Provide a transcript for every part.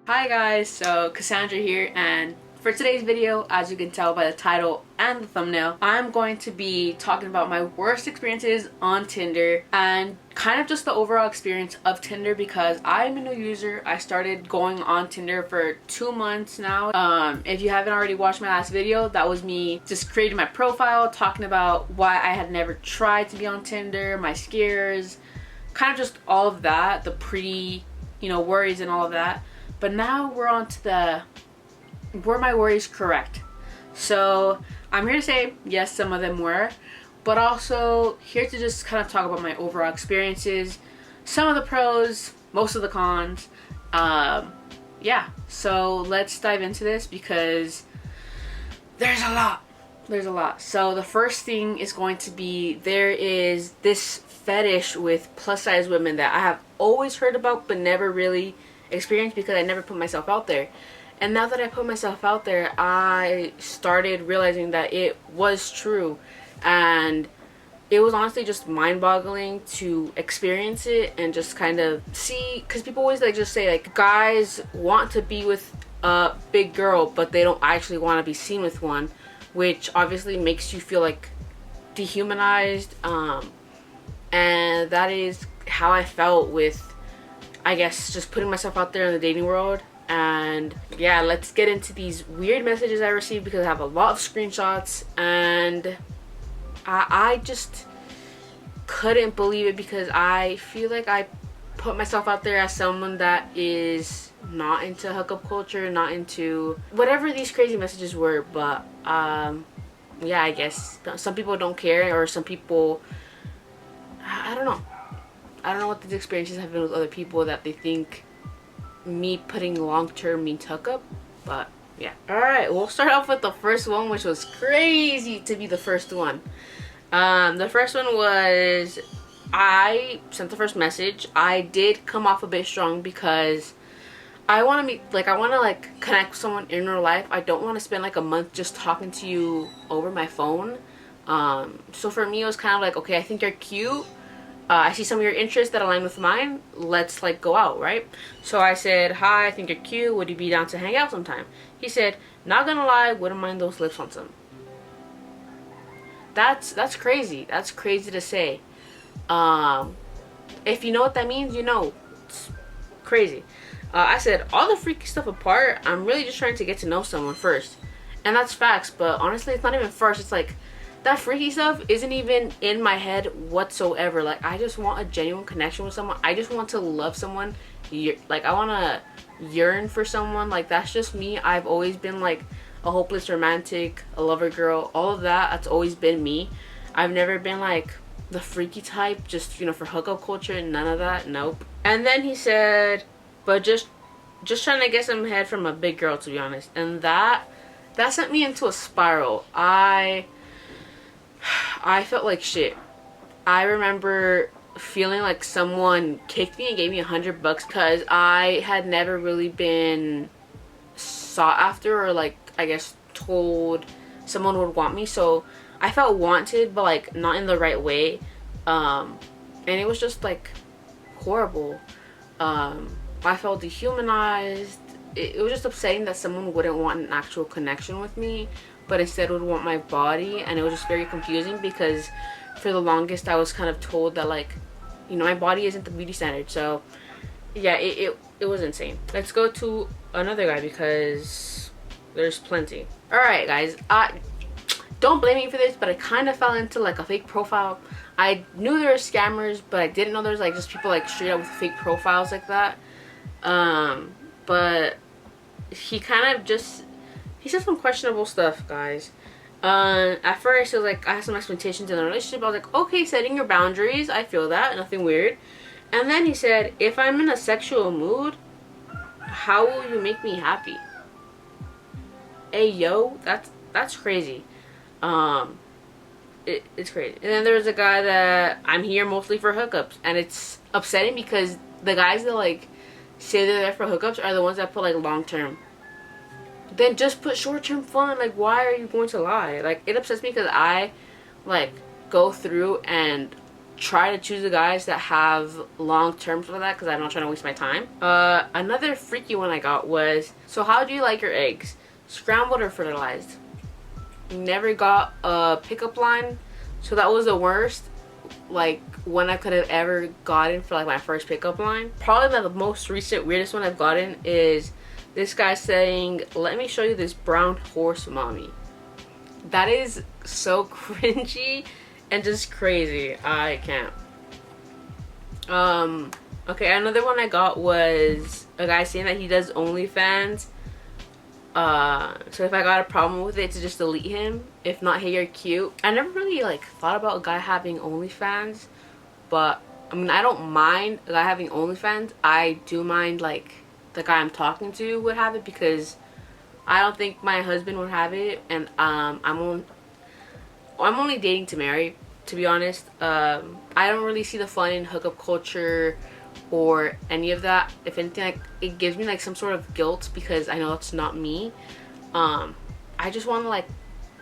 Hi guys, so Cassandra here, and for today's video, as you can tell by the title and the thumbnail, I'm going to be talking about my worst experiences on Tinder and kind of just the overall experience of Tinder because I'm a new user. I started going on Tinder for 2 months now. If you haven't already watched my last video, that was me just creating my profile, talking about why I had never tried to be on Tinder, my scares, kind of just all of that, the worries and all of that. But now we're on to were my worries correct? So I'm here to say yes, some of them were, but also here to just kind of talk about my overall experiences, some of the pros, most of the cons. Yeah, so let's dive into this because there's a lot. So the first thing is going to be, there is this fetish with plus size women that I have always heard about but never really experienced because I never put myself out there. And now that I put myself out there, I started realizing that it was true, and it was honestly just mind-boggling to experience it and just kind of see, because people always just say guys want to be with a big girl but they don't actually want to be seen with one, which obviously makes you feel dehumanized, and that is how I felt with, I guess, just putting myself out there in the dating world. And yeah, let's get into these weird messages I received because I have a lot of screenshots, and I just couldn't believe it because I feel like I put myself out there as someone that is not into hookup culture, not into whatever these crazy messages were. But yeah, I guess some people don't care, or some people, I don't know. I don't know what these experiences have been with other people that they think me putting long-term means hookup, but yeah. Alright, we'll start off with the first one, which was crazy to be the first one. The first one was, I sent the first message. I did come off a bit strong because I want to meet, I want to connect with someone in real life. I don't want to spend a month just talking to you over my phone. So for me, it was kind of okay, I think you're cute. I see some of your interests that align with mine. Let's go out, right? So I said, hi, I think you're cute. Would you be down to hang out sometime? He said, not gonna lie, wouldn't mind those lips on some. That's crazy. That's crazy to say. If you know what that means, you know. It's crazy. I said, all the freaky stuff apart, I'm really just trying to get to know someone first. And that's facts, but honestly, it's not even first. It's that freaky stuff isn't even in my head whatsoever. I just want a genuine connection with someone. I just want to love someone. I want to yearn for someone. That's just me. I've always been a hopeless romantic, a lover girl, all of that. That's always been me. I've never been the freaky type, just for hookup culture, none of that. Nope. And then he said, but just trying to get some head from a big girl, to be honest. And that sent me into a spiral. I felt like shit. I remember feeling like someone kicked me and gave me $100 because I had never really been sought after, or I guess told someone would want me. So I felt wanted, but not in the right way. And it was just horrible. I felt dehumanized. It was just upsetting that someone wouldn't want an actual connection with me, but instead would want my body. And it was just very confusing because for the longest I was kind of told that my body isn't the beauty standard. So yeah, it was insane. Let's go to another guy because there's plenty. Alright guys, don't blame me for this, but I kind of fell into a fake profile. I knew there were scammers, but I didn't know there was just people straight up with fake profiles like that. But he kind of just, he said some questionable stuff, guys. At first it was I had some expectations in the relationship. I was okay, setting your boundaries, I feel that, nothing weird. And then he said, if I'm in a sexual mood, how will you make me happy? Hey yo, that's crazy. It's crazy. And then there's a guy that, I'm here mostly for hookups, and it's upsetting because the guys that say they're there for hookups are the ones that put long term. Then just put short term fun. Why are you going to lie? It upsets me because I go through and try to choose the guys that have long terms for that, because I'm not trying to waste my time. Another freaky one I got was, so how do you like your eggs? Scrambled or fertilized? Never got a pickup line, so that was the worst like one I could have ever gotten for like my first pickup line. Probably the most recent weirdest one I've gotten is this guy saying, "Let me show you this brown horse, mommy." That is so cringy and just crazy. I can't. Okay, another one I got was a guy saying that he does OnlyFans. So if I got a problem with it, to just delete him. If not, hey, you're cute. I never really like thought about a guy having OnlyFans, but I mean, I don't mind a guy having OnlyFans. I do mind like the guy I'm talking to would have it, because I don't think my husband would have it, and I'm only dating to marry, to be honest. I don't really see the fun in hookup culture or any of that. If anything, like, it gives me like some sort of guilt, because I know it's not me. I just want to like,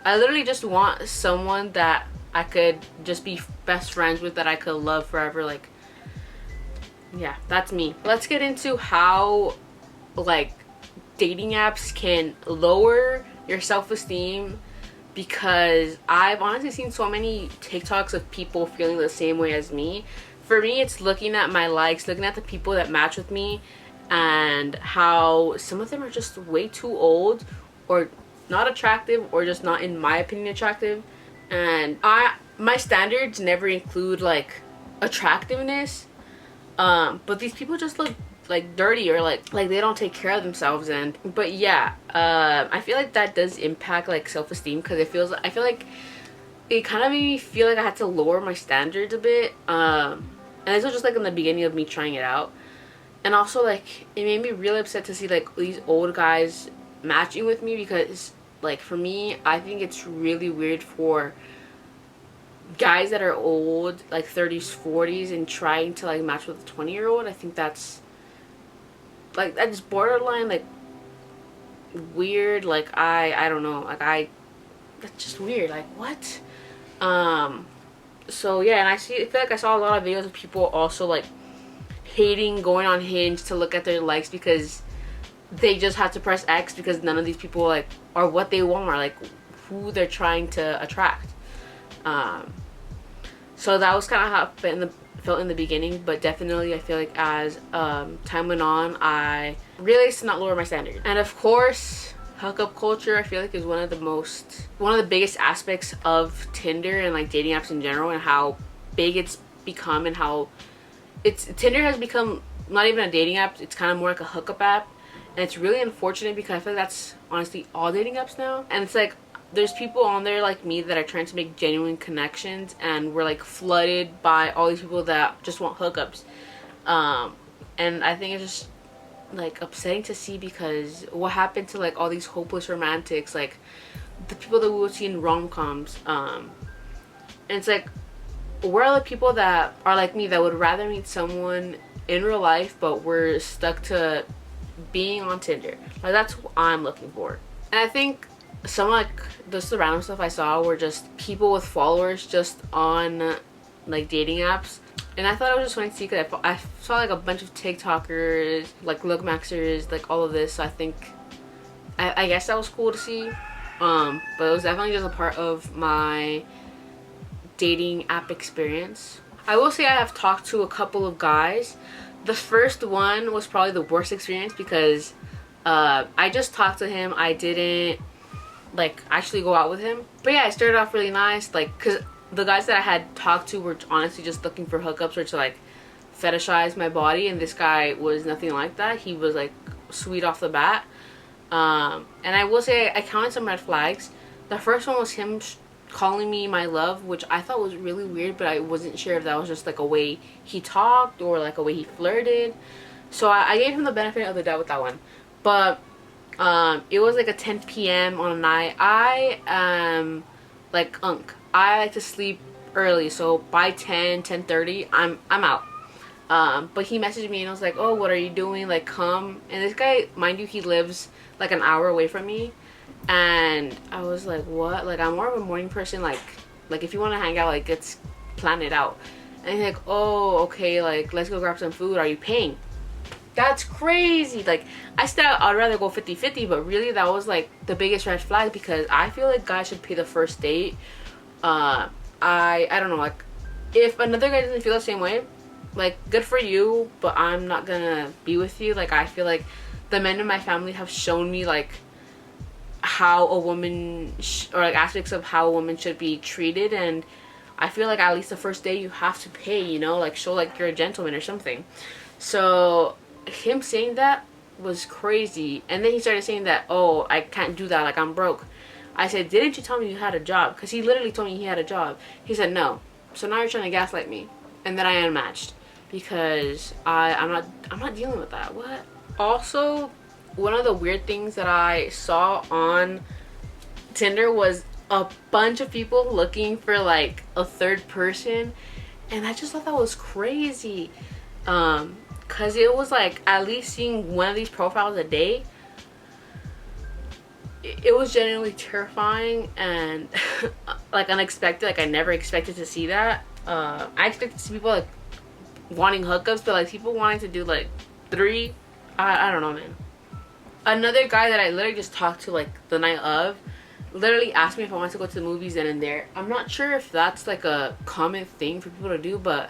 I literally just want someone that I could just be best friends with, that I could love forever. Like, yeah, that's me. Let's get into how like dating apps can lower your self-esteem, because I've honestly seen so many TikToks of people feeling the same way as me. For me, it's looking at my likes, looking at the people that match with me, and how some of them are just way too old, or not attractive, or just not, in my opinion, attractive. And my standards never include like attractiveness, but these people just look like dirty, or like they don't take care of themselves. And but yeah, I feel like that does impact like self-esteem, because I feel like it kind of made me feel like I had to lower my standards a bit. And this was just like in the beginning of me trying it out. And also like it made me really upset to see like these old guys matching with me, because like for me, I think it's really weird for guys that are old, like 30s, 40s, and trying to like match with a 20-year-old. I think that's borderline like weird. Like I don't know, like that's just weird. Like what? So yeah, and I feel like I saw a lot of videos of people also like hating going on Hinge to look at their likes, because they just have to press X, because none of these people like are what they want, or like who they're trying to attract. So that was kind of how it felt in the beginning, but definitely I feel like as time went on, I realized to not lower my standard. And of course, hookup culture, I feel like, is one of the biggest aspects of Tinder and like dating apps in general, and how big it's become, and how Tinder has become not even a dating app, it's kind of more like a hookup app. And it's really unfortunate, because I feel like that's honestly all dating apps now. And it's like there's people on there like me that are trying to make genuine connections, and we're like flooded by all these people that just want hookups. And I think it's just like upsetting to see, because what happened to like all these hopeless romantics, like the people that we would see in rom-coms. And it's like, where are the people that are like me, that would rather meet someone in real life, but we're stuck to being on Tinder? Like, that's what I'm looking for. And I think some like just the random stuff I saw were just people with followers just on like dating apps. And I thought it was just funny to see, because I saw like a bunch of TikTokers, like look maxers, like all of this. So I think, I guess that was cool to see. But it was definitely just a part of my dating app experience. I will say I have talked to a couple of guys. The first one was probably the worst experience, because I just talked to him. I didn't like actually go out with him. But yeah, it started off really nice, like, because the guys that I had talked to were honestly just looking for hookups, or to like fetishize my body, and this guy was nothing like that. He was like sweet off the bat. And I will say I counted some red flags. The first one was him calling me my love, which I thought was really weird, but I wasn't sure if that was just like a way he talked, or like a way he flirted. So I gave him the benefit of the doubt with that one. But it was like a 10 p.m. on a night. I am like I like to sleep early, so by 10:30 I'm out. But he messaged me and I was like, oh, what are you doing? Like, come. And this guy, mind you, he lives like an hour away from me. And I was like, what? Like, I'm more of a morning person. Like if you want to hang out, like, let's plan it out. And he's like, oh, okay, like, let's go grab some food. Are you paying? That's crazy. Like, I said I'd rather go 50-50, but really that was like the biggest red flag, because I feel like guys should pay the first date. I don't know, like, if another guy doesn't feel the same way, like, good for you, but I'm not gonna be with you. Like, I feel like the men in my family have shown me, like, how a woman or like aspects of how a woman should be treated, and I feel like at least the first day you have to pay, you know, like, show like you're a gentleman or something. So him saying that was crazy. And then he started saying that, oh, I can't do that, like, I'm broke. I said, didn't you tell me you had a job? Because he literally told me he had a job. He said no. So now you're trying to gaslight me. And then I unmatched, because I'm not dealing with that. What? Also, one of the weird things that I saw on Tinder was a bunch of people looking for like a third person, and I just thought that was crazy, because it was like, at least seeing one of these profiles a day, it was genuinely terrifying and like unexpected. Like, I never expected to see that. I expected to see people like wanting hookups, but like people wanting to do like 3, I don't know, man. Another guy that I literally just talked to like the night of literally asked me if I wanted to go to the movies then and there. I'm not sure if that's like a common thing for people to do, but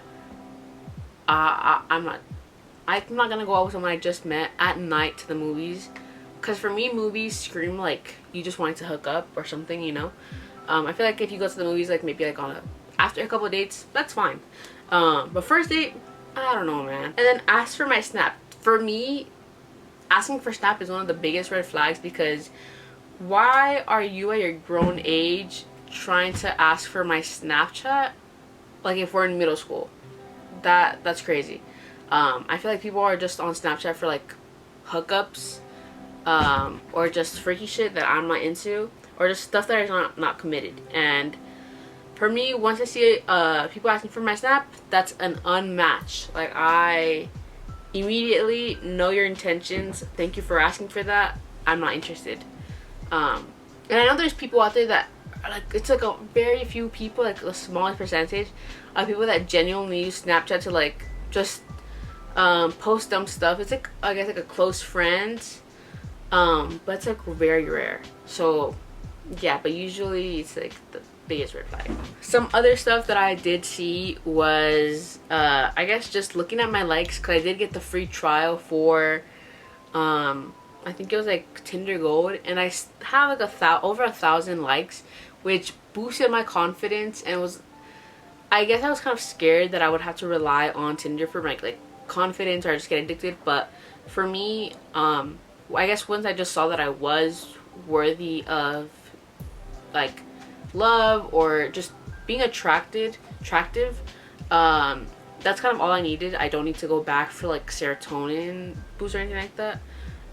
I'm not gonna go out with someone I just met at night to the movies, because for me, movies scream like you just wanting to hook up or something, you know. I feel like if you go to the movies, like maybe like after a couple of dates, that's fine. But first date, I don't know, man. And then ask for my snap. For me, asking for snap is one of the biggest red flags, because why are you at your grown age trying to ask for my Snapchat, like, if we're in middle school? That's crazy. I feel like people are just on Snapchat for like hookups, or just freaky shit that I'm not into, or just stuff that is not committed. And for me, once I see people asking for my Snap, that's an unmatch. Like, I immediately know your intentions. Thank you for asking for that. I'm not interested. And I know there's people out there that are like, it's like a very few people, like the smallest percentage of people that genuinely use Snapchat to like just post dumb stuff. It's like, I guess, like a close friend, but it's like very rare. So yeah, but usually it's like the biggest red flag. Some other stuff that I did see was I guess just looking at my likes, because I did get the free trial for I think it was like Tinder Gold, and I have like over 1,000 likes, which boosted my confidence. And was, I guess I was kind of scared that I would have to rely on Tinder for my like confidence, or just get addicted. But for me, I guess once I just saw that I was worthy of like love, or just being attractive, that's kind of all I needed. I don't need to go back for like serotonin boost or anything like that.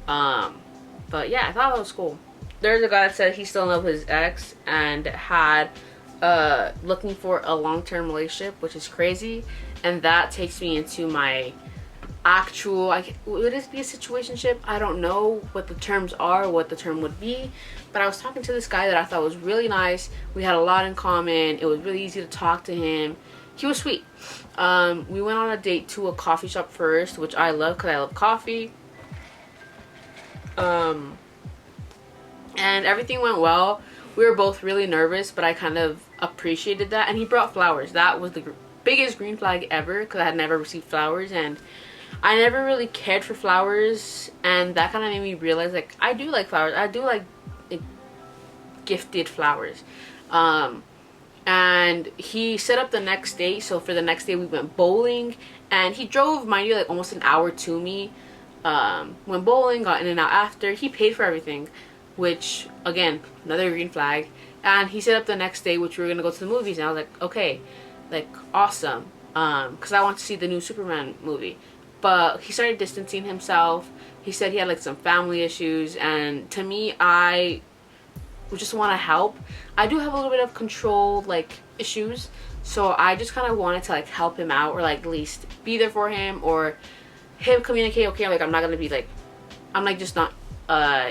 But yeah, I thought that was cool. There's a guy that said he's still in love with his ex and had looking for a long-term relationship, which is crazy. And that takes me into my actual, would this be a situationship? I don't know what the terms are, what the term would be, but I was talking to this guy that I thought was really nice. We had a lot in common. It was really easy to talk to him. He was sweet. We went on a date to a coffee shop first, which I love because I love coffee. And everything went well. We were both really nervous, but I kind of appreciated that. And he brought flowers. That was the biggest green flag ever, because I had never received flowers, and I never really cared for flowers. And that kind of made me realize, like, I do like flowers. I do like gifted flowers. And he set up the next day. So for the next day we went bowling, and he drove, mind you, like almost an hour to me. Went bowling, got in and out after. He paid for everything, which, again, another green flag. And he set up the next day, which we were gonna go to the movies, and I was like, okay, like, awesome, because I want to see the new Superman movie. But he started distancing himself. He said he had like some family issues, and to me, I just want to help. I do have a little bit of control like issues, so I just kind of wanted to like help him out, or like at least be there for him, or him communicate, okay, like, I'm not gonna be like, I'm like just not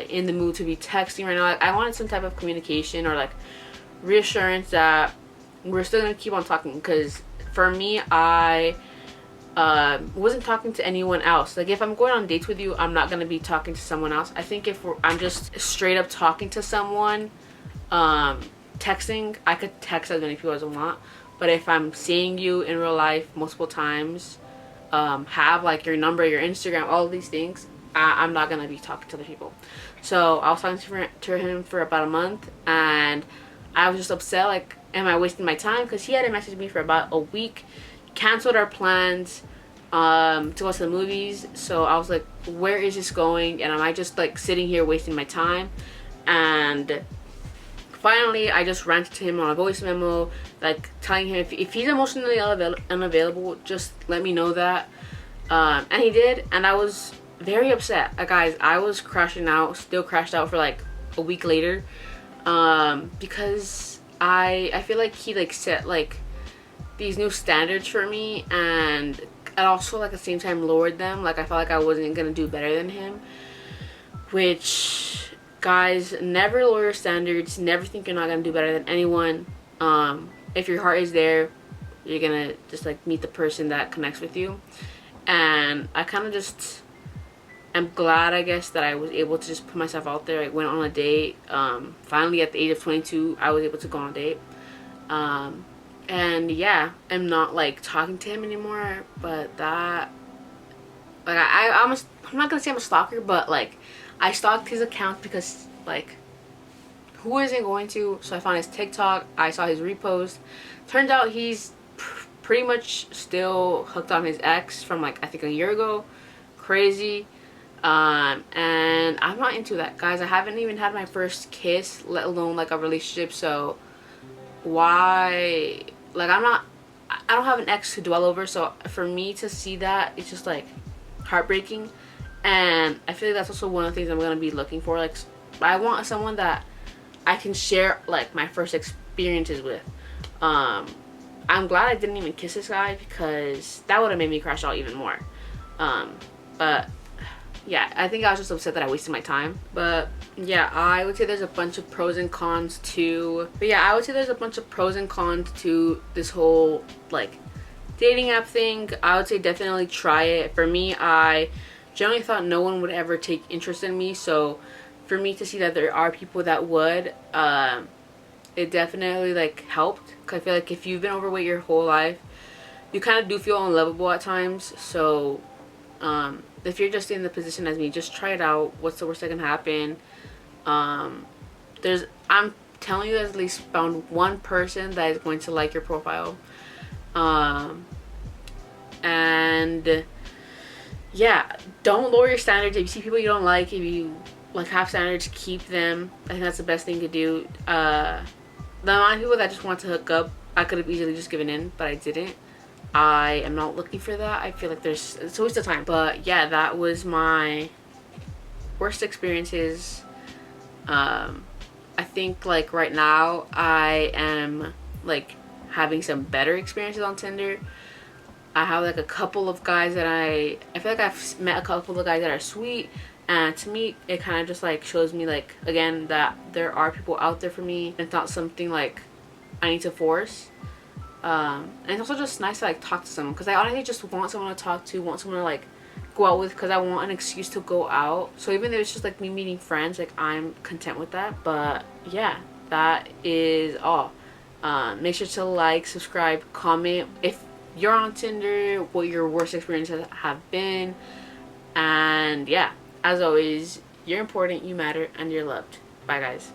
in the mood to be texting right now. Like, I wanted some type of communication, or like reassurance that we're still gonna keep on talking, because for me, I wasn't talking to anyone else. Like, if I'm going on dates with you, I'm not gonna be talking to someone else. I think if I'm just straight up talking to someone, texting, I could text as many people as I want. But if I'm seeing you in real life multiple times, have like your number, your Instagram, all of these things, I'm not gonna be talking to other people. So I was talking to him for about a month, and I was just upset, like, am I wasting my time? Because he hadn't messaged me for about a week, canceled our plans to go to the movies. So I was like, where is this going? And am I just like sitting here wasting my time? And finally, I just ranted to him on a voice memo, like telling him if he's emotionally unavailable, just let me know that. And he did, and I was very upset. Guys, I was crashing out, still crashed out for like a week later, because I feel like he like set like these new standards for me, and also like at the same time lowered them. Like, I felt like I wasn't gonna do better than him, which, guys, never lower your standards. Never think you're not gonna do better than anyone. If your heart is there, you're gonna just like meet the person that connects with you. And I kind of just am glad, I guess, that I was able to just put myself out there. I went on a date. Finally, at the age of 22, I was able to go on a date. And yeah, I'm not like talking to him anymore. But that, like, I'm not gonna say I'm a stalker, but like, I stalked his account because, like, who isn't going to? So I found his TikTok. I saw his repost. Turns out he's pretty much still hooked on his ex from like, I think, a year ago. Crazy. And I'm not into that, guys. I haven't even had my first kiss, let alone like a relationship. So why? Like, I don't have an ex to dwell over. So for me to see that, it's just like heartbreaking. And I feel like that's also one of the things I'm gonna be looking for. Like, I want someone that I can share like my first experiences with. I'm glad I didn't even kiss this guy, because that would have made me crash out even more. But yeah, I think I was just upset that I wasted my time. But yeah, I would say there's a bunch of pros and cons to this whole like dating app thing. I would say definitely try it. For me, I generally thought no one would ever take interest in me, so for me to see that there are people that would, it definitely like helped. Cause I feel like if you've been overweight your whole life, you kind of do feel unlovable at times. So if you're just in the position as me, just try it out. What's the worst that can happen? I'm telling you, at least found one person that is going to like your profile. And yeah, don't lower your standards. If you see people you don't like, if you like have standards, keep them. I think that's the best thing to do. The amount of people that just want to hook up, I could have easily just given in, but I didn't. I am not looking for that. I feel like it's a waste of time. But yeah, that was my worst experiences. I think like right now I am like having some better experiences on Tinder. I have like a couple of guys that I feel like I've met a couple of guys that are sweet, and to me it kind of just like shows me like, again, that there are people out there for me. It's not something like I need to force. And it's also just nice to like talk to someone, because I honestly just want someone to talk to, want someone to like go out with, because I want an excuse to go out. So even though it's just like me meeting friends, like I'm content with that. But yeah, that is all. Make sure to like, subscribe, comment if you're on Tinder, what your worst experiences have been. And yeah, as always, you're important, you matter, and you're loved. Bye, guys.